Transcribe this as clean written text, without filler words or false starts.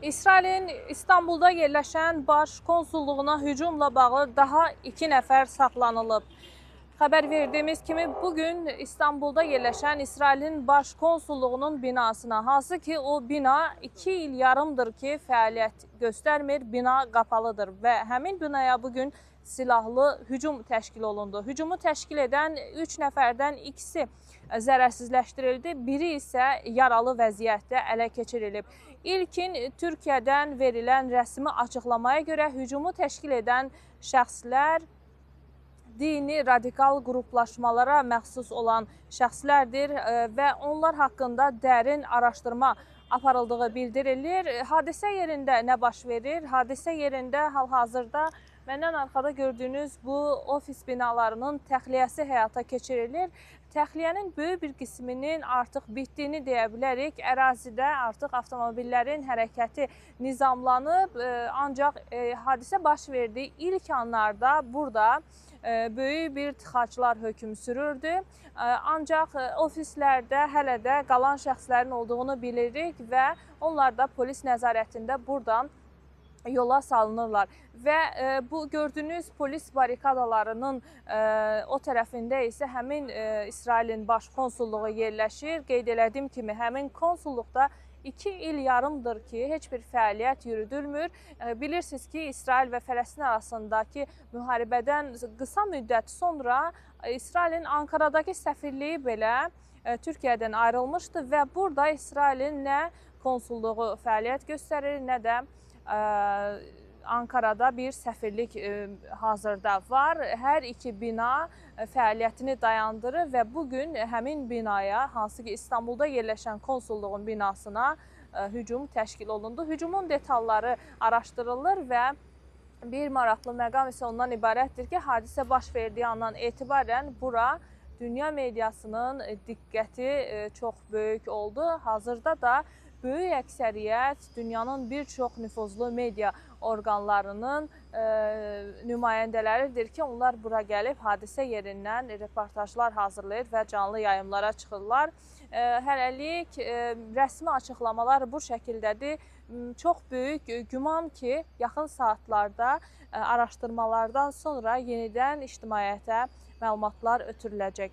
İsrailin İstanbulda yerləşən baş konsulluğuna hücumla bağlı daha 2 nəfər saxlanılıb. Xəbər verdiyimiz kimi bugün İstanbulda yerləşən İsrailin baş konsulluğunun binasına, hansı ki o bina 2 il yarımdır ki fəaliyyət göstərmir, bina qapalıdır və həmin binaya bugün silahlı hücum təşkil olundu. Hücumu təşkil edən 3 nəfərdən ikisi zərərsizləşdirildi, biri isə yaralı vəziyyətdə ələ keçirilib. İlkin Türkiyədən verilən rəsmi açıqlamaya görə hücumu təşkil edən şəxslər dini radikal qruplaşmalara məxsus olan şəxslərdir və onlar haqqında dərin araşdırma aparıldığı bildirilir. Hadisə yerində nə baş verir? Hadisə yerində hal-hazırda məndən arxada gördüyünüz bu ofis binalarının təxliyəsi həyata keçirilir. Təxliyənin böyük bir qisminin artıq bitdiyini deyə bilərik. Ərazidə artıq avtomobillərin hərəkəti nizamlanıb, ancaq hadisə baş verdiyi ilk anlarda burada böyük bir tıxaclar hökm sürürdü. Ancaq ofislərdə hələ də qalan şəxslərin olduğunu bilirik və onlar da polis nəzarətində buradan yola salınırlar və bu gördüyünüz polis barikadalarının o tərəfində isə həmin İsrailin baş konsulluğu yerləşir. Qeyd elədiyim kimi həmin konsulluqda 2 il yarımdır ki, heç bir fəaliyyət yürüdülmür. Bilirsiniz ki, İsrail və Fələstin arasındakı müharibədən qısa müddət sonra İsrailin Ankaradakı səfirliyi belə Türkiyədən ayrılmışdı və burada İsrailin nə konsulluğu fəaliyyət göstərir, nə də Ankarada bir səfirlik hazırda var. Hər iki bina fəaliyyətini dayandırır və bugün həmin binaya, hansı ki İstanbulda yerləşən konsulluğun binasına hücum təşkil olundu. Hücumun detalları araşdırılır və bir maraqlı məqam isə ondan ibarətdir ki, hadisə baş verdiyi andan etibarən bura dünya mediasının diqqəti çox böyük oldu. Hazırda da böyük əksəriyyət dünyanın bir çox nüfuzlu media orqanlarının nümayəndələridir ki, onlar bura gəlib hadisə yerindən reportajlar hazırlayır və canlı yayımlara çıxırlar. Hələlik rəsmi açıqlamalar bu şəkildədir. Çox böyük güman ki, yaxın saatlarda araşdırmalardan sonra yenidən ictimaiyyətə məlumatlar ötürüləcək.